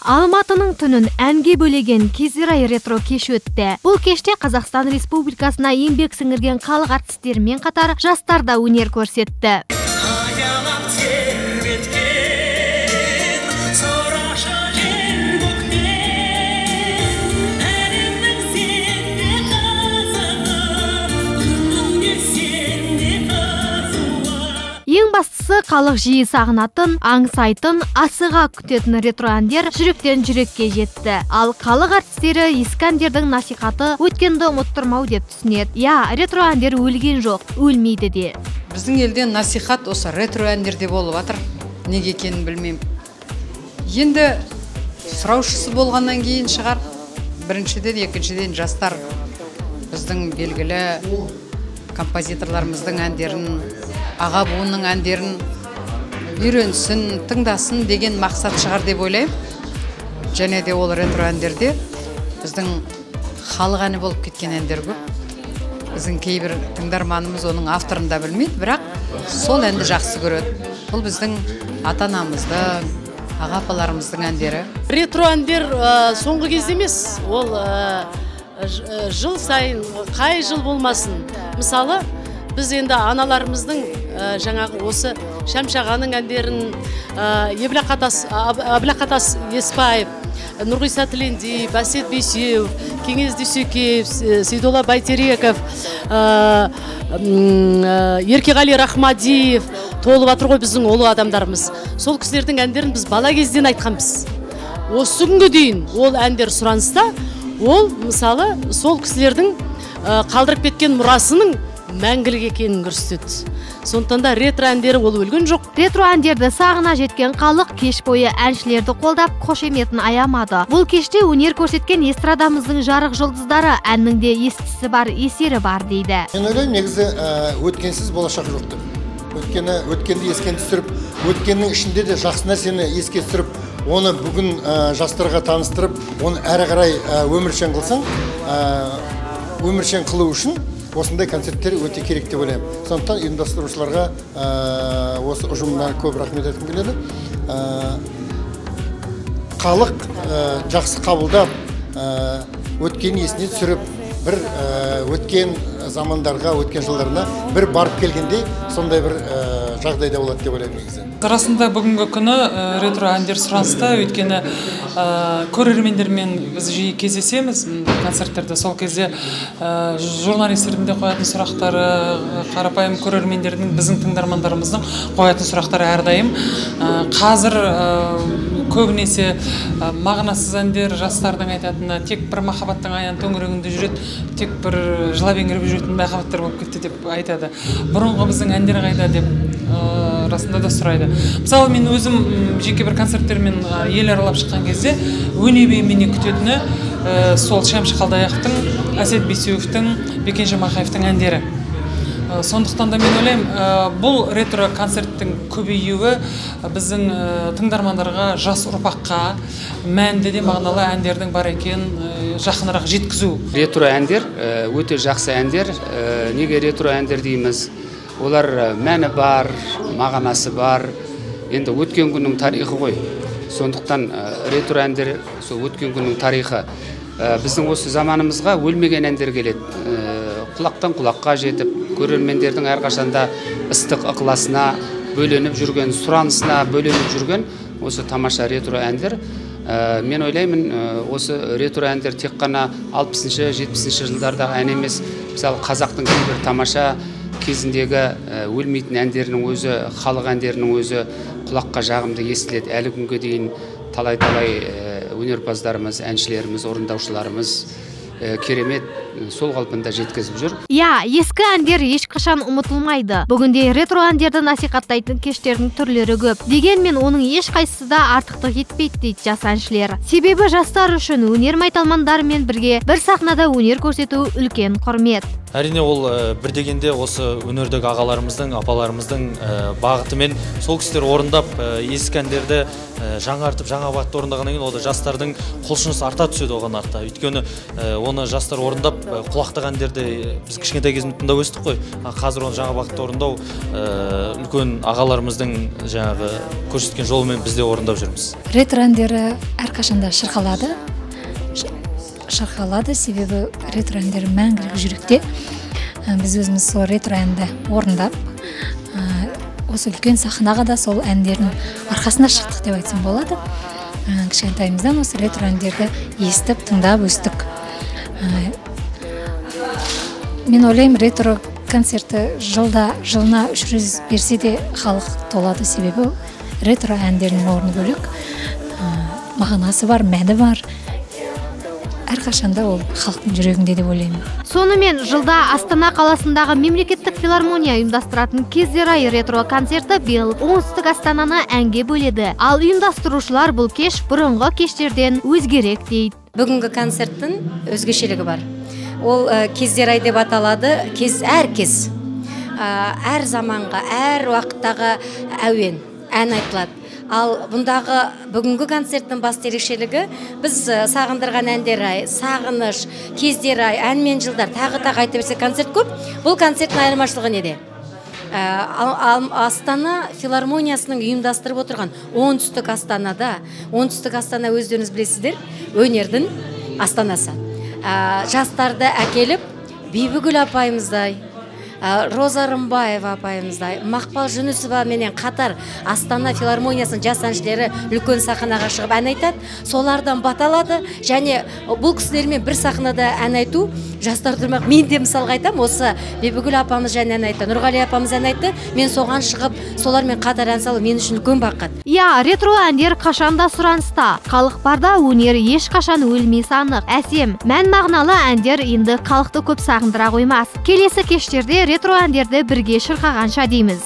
Алматының түнін әнге бөлеген Кезирай ретро кеш өтті. Бұл кеште Қазақстан Республикасына еңбек сіңірген халық артистерімен қатар жастар да өнер көрсетті. Ең бастысы халық жиі сағынатын, аңсайтын, асыға күтетін ретро әндер жүректен жүрекке жетті. Ал халық артистері ескі әндердің насихаты өткенді ұмыттырмау деп түсінеді. Ретро әндер өлген жоқ, өлмейді де. Біздің елден насихат осы ретро әндерде болып жатыр. Неге екенін білмеймін. Енді сұраушысы болғаннан кейін шығар. Біріншіден, екіншіден жастар біздің белгілі композиторларымыздың әндерін, аға буынның әндерін үйренсін, тыңдасын деген мақсат шығар деп ойлаймын. Және де ол ретро әндерде біздің халық әні болып кеткен әндер көп. Біздің кейбір тыңдарманымыз оның авторын да білмейді, бірақ сол әнді жақсы көреді. Бұл біздің ата-анамыздың, аға-апаларымыздың әндері. Ретро әндер соңғы кезде емес, ол жыл сайын, қай жыл болмасын. Мысалы, біз енді аналарымыздың жаңағы осы Шәмшағаның әндерін, Әбілақатас Еспаев, Нұрғиса Тілендиев, Әсет Бейсеев, Кеңес Дүйсекеев, Сейдолла Байтереков, Еркеғали Рахмадиев толып жатыр ғой біздің олы адамдарымыз. Сол кісілердің әндерін біз бала кезден айтқанбыз. Осы күнге дейін ол әндер сұраныста, ол мысалы сол кісілердің қалдырып кеткен мұрасының мәңгілік екенін көрсетеді. Сондықтан да ретро әндері ол өлген жоқ. Ретро әндерді сағына жеткен халық кеш бойы әншілерді қолдап қошеметін аямады. Бұл кеште өнер көрсеткен эстрадамыздың жарық жұлдыздары әннің де естісі бар, есері бар дейді. Мен ойлаймын, негізі өткенсіз болашақ жоқ деп. Өткені өткенді еске түсіріп, өткеннің ішінде де жақсы нәрсені еске түсіріп, оны бүгін жастарға таныстырып, оны әрі қарай өміршең қылсаң, өміршең қылу үшін осындай концерттер өте керек деп ойлаймын. Сондықтан ұйымдастырушыларға осы ұжымына көп рахмет айтқым келеді. Халық жақсы қабылдап, өткен есіне түсіріп, бір өткен замандарға, өткен жылдарына бір барып келгендей, сондай бір жағдайда болады деп ойлаймын негізі. Расында бүгінгі күні ретро әндер сұраныста, өйткені көрермендермен біз жиі кездесеміз концерттерде. Сол кезде журналистердің де қоятын сұрақтары, қарапайым көрермендердің, біздің тыңдармандарымыздың қоятын сұрақтары әрдайым. Қазір көбінесе мағынасыз әндер, жастардың айтатыны тек бір махаббаттың аян төңірегінде жүреді, тек бір жылап еңіреп жүретін махаббаттар болып кетті деп айтады. Бұрынғы біздің әндер қайда деп расында да сұрайды. Мысалы, мен өзім жеке бір концерттермен ел аралап шыққан кезде өнебей мені күтетіні сол Шәмші Қалдаяқтың, Әсет Бейсеуовтің, Бекенжан Мақаевтың әндері. Сондықтан да мен ойлаймын, бұл ретро концерттің көбеюі біздің тыңдармандарға, жас ұрпаққа мәнді де мағыналы әндердің бар екен жақынырақ жеткізу. Ретро әндер өте жақсы әндер. Неге ретро әндер дейміз? Олар мәні бар, мағынасы бар. Енді өткен күннің тарихы ғой. Сондықтан ретро әндер өткен күннің тарихы. Біздің осы заманымызға өлмеген әндер келеді. Құлақтан құлаққа жетіп, көрермендердің әрқашанда ыстық ықыласына бөленіп жүрген, сұранысына бөленіп жүрген осы тамаша ретро әндер. Мен ойлаймын, осы ретро әндер тек қана 60-70 жылдардағы ән емес. Мысалы, қазақтың кейбір тамаша кезіндегі өлмейтін әндерінің өзі, халық әндерінің өзі құлаққа жағымды естіледі. Әлі күнге дейін талай-талай өнерпаздарымыз, әншілеріміз, орындаушыларымыз керемет сол қалпында жеткізіп жүр. Ескі әндер ешқашан ұмытылмайды. Бүгінде ретро әндерді насихаттайтын кештердің түрлері көп. Дегенмен оның ешқайсысы да артықтық етпейді дейді жас әншілер. Себебі жастар үшін өнер майталмандарымен бірге бір сахнада өнер көрсету үлкен құрмет. Әрине ол бір дегенде осы өнердегі ағаларымыздың, апаларымыздың бағытымен сол кісілер орындап ескі әндерді жаңартып, жаңа бағытта орындағаннан кейін ода жастардың құлшынысы арта түседі оған артта. Өйткені оны жастар орындап құлақтық әндерді біз кішкентай кезімізде тыңдап өстік қой. Қазір оны жаңа бағытта орындау үлкен ағаларымыздың жаңағы көрсеткен жолымен біз де орындап жүрміз. Ретро әндері әрқашанда шырқалады. Себебі ретро әндері мәңгілік жүректе. Біз өзіміз сол ретро әнді орындап, осы үлкен сахнаға да сол әндердің арқасында шықтық деп айтсам болады. Кішкентайымыздан осы ретро әндерді естіп, тыңдап өстік. Мен ойлаймын, ретро концерті жылына 300 берсе де халық толады, себебі ретро әндерінің орны бөлек, мағынасы бар, мәні бар. Әрқашанда ол халықтың жүрегінде деп ойлаймын. Сонымен жылда Астана қаласындағы мемлекеттік филармония ұйымдастыратын Кездер айы ретро концерті биыл оңтүстік Астананы әнге бөледі. Ал ұйымдастырушылар бұл кеш бұрынғы кештерден өзгерек дейді. Бүгінгі концерттің өзгешелігі бар. Ол Кездер ай деп аталады. Әр заманға, әр уақыттағы ән айтылады. Ал бұндағы бүгінгі концерттің басты ерекшелігі біз сағындырған әндер ай, сағыныш, Кездер ай, ән мен жылдар, тағы айта берсек концерт көп. Бұл концерттің айырмашылығы неде? Астана филармониясының ұйымдастырып отырған оңтүстік Астанада, оңтүстік Астана өздеріңіз білесіздер, өнердің астанасы. Жастарды әкеліп, Бибігүл апайымыздай, Роза Рымбаева апайымыздай, Мақпал Жүнісова менен қатар Астана филармониясының жас әншілері үлкен сахнаға шығып ән айтады. Солардан баталады, және бұл кісілермен бір сахнада ән айту жастар тұрмақ. Мен де мысалға айтам, осы Бибігүл апамыз және ән айтты, Нұрғали апамыз ән айтты. Мен соған шығып, солармен қатар ән салу мен үшін үлкен бақыт. Ретро әндер қашанда сұраныста. Халық барда өнер ешқашан өлмей анық. Әсем, мән мағыналы әндер енді халықты көп сағындыра қоймас. Келесі кештерде ретро әндерді бірге шырқағанша дейміз.